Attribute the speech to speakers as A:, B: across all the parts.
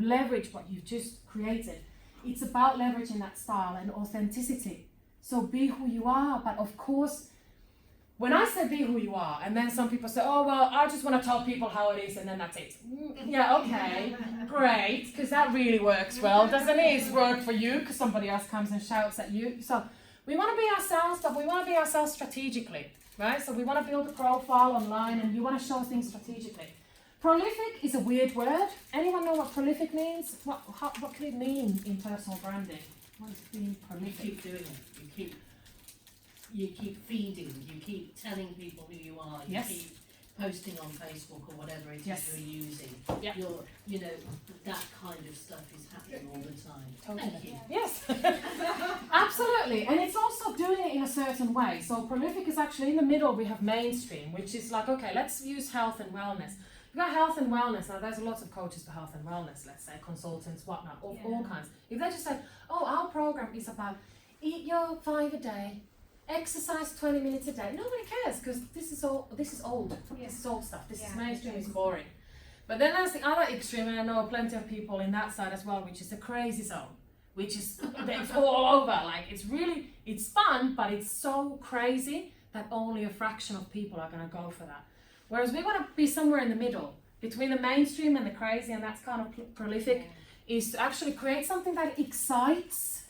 A: leverage what you've just created. It's about leveraging that style and authenticity. So be who you are, but of course, when I say be who you are, and then some people say, oh, well, I just want to tell people how it is, and then that's it. Yeah, okay, great, because that really works well, doesn't it? It's work for you, because somebody else comes and shouts at you. So we want to be ourselves, but we want to be ourselves strategically, right? So we want to build a profile online, and you want to show things strategically. Prolific is a weird word. Anyone know what prolific means? What could it mean in personal branding? What is being prolific?
B: You keep doing it. You keep feeding. You keep telling people who you are. You
A: Yes.
B: keep posting on Facebook or whatever it is
A: Yes.
B: you're using.
A: Yeah.
B: That kind of stuff is happening all the time.
A: Totally.
B: Thank you.
A: Yes, absolutely. And it's also doing it in a certain way. So prolific is actually in the middle. We have mainstream, which is like, okay, let's use health and wellness. We've got health and wellness. Now, there's lots of coaches for health and wellness, let's say, consultants, whatnot, all kinds. If they just say, oh, our program is about eat your 5 a day, exercise 20 minutes a day, nobody cares, because this is old. This is old stuff. This is mainstream, it's boring. But then there's the other extreme, and I know plenty of people in that side as well, which is the crazy zone, which is it's all over. Like it's fun, but it's so crazy that only a fraction of people are going to go for that. Whereas we want to be somewhere in the middle, between the mainstream and the crazy, and that's kind of prolific, is to actually create something that excites,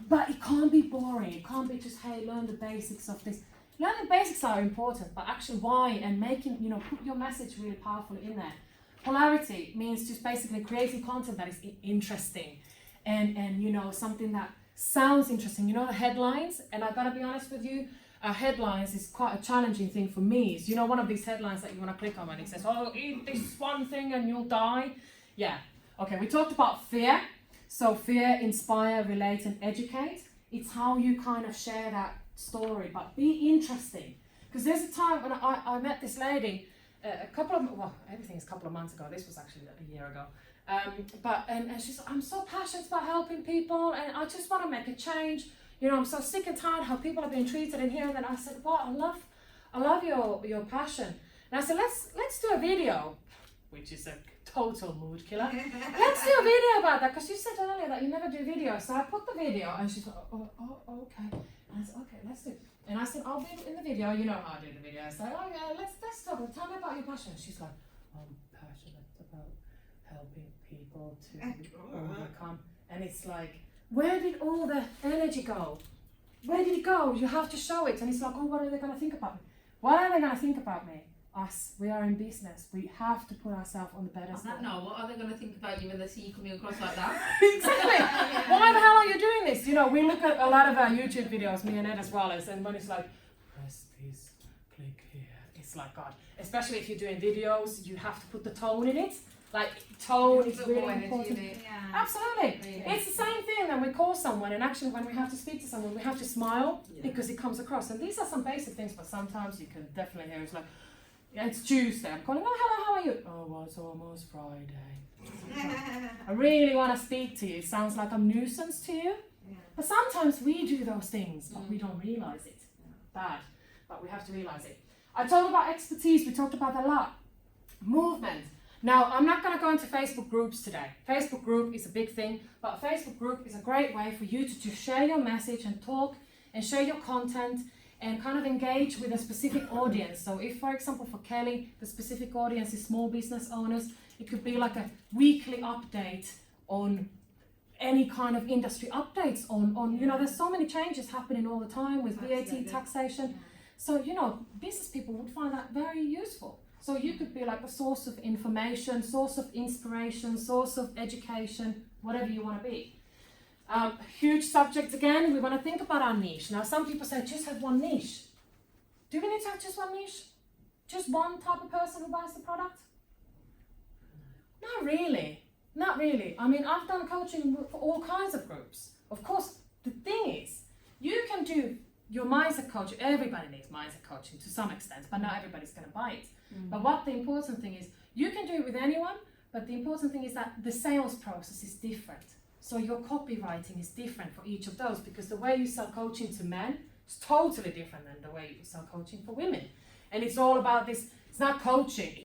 A: but it can't be boring. It can't be just, hey, learn the basics of this. Learning basics are important, but actually why, and making, put your message really powerfully in there. Polarity means just basically creating content that is interesting and something that sounds interesting. The headlines, and I gotta be honest with you, headlines is quite a challenging thing for me. Is one of these headlines that you want to click on and it says, oh, eat this one thing and you'll die. Yeah. Okay, we talked about fear. So fear, inspire, relate, and educate. It's how you kind of share that story, but be interesting. Because there's a time when I met this lady everything's a couple of months ago. This was actually a year ago. And she's like, I'm so passionate about helping people and I just want to make a change. I'm so sick and tired how people are being treated in here. And then I said, well, I love your passion. And I said, let's do a video, which is a total mood killer. Let's do a video about that, because you said earlier that you never do videos. So I put the video, and she's like, oh, okay. And I said, okay, let's do it. And I said, I'll be in the video. You know how I do the video. I said, oh yeah, let's talk. Tell me about your passion. She's like, I'm passionate about helping people to overcome. And it's like, where did all the energy go? Where did it go? You have to show it. And it's like, oh, what are they going to think about me? What are they going to think about me? Us. We are in business. We have to put ourselves on the pedestal.
C: No, what are they going to think about you when they see you coming across like that?
A: Exactly. Why the hell are you doing this? We look at a lot of our YouTube videos, me and Ed as well, and when it's like, press this, click here. It's like, God. Especially if you're doing videos, you have to put the tone in it. Like, tone is really important. Absolutely. It's the same thing when we call someone, and actually when we have to speak to someone, we have to smile because it comes across. And these are some basic things, but sometimes you can definitely hear it's like, yeah, it's Tuesday. I'm calling, oh, hello, how are you? Oh, well, it's almost Friday. I really want to speak to you. It sounds like I'm nuisance to you. Yeah. But sometimes we do those things, but we don't realise it. Bad. But we have to realise it. I talked about expertise. We talked about that a lot. Movement. Now, I'm not going to go into Facebook groups today. Facebook group is a big thing, but a Facebook group is a great way for you to share your message and talk and share your content and kind of engage with a specific audience. So if, for example, for Kelly, the specific audience is small business owners, it could be like a weekly update on any kind of industry updates on there's so many changes happening all the time with VAT, taxation. So, business people would find that very useful. So you could be like a source of information, source of inspiration, source of education, whatever you want to be. Huge subject again, we want to think about our niche. Now some people say just have one niche. Do we need to have just one niche? Just one type of person who buys the product? Not really. Not really. I mean, I've done coaching for all kinds of groups. Of course, the thing is, you can do your mindset coaching. Everybody needs mindset coaching to some extent, but not everybody's going to buy it. But what the important thing is, you can do it with anyone, but the important thing is that the sales process is different. So your copywriting is different for each of those, because the way you sell coaching to men is totally different than the way you sell coaching for women. And it's all about this, it's not coaching,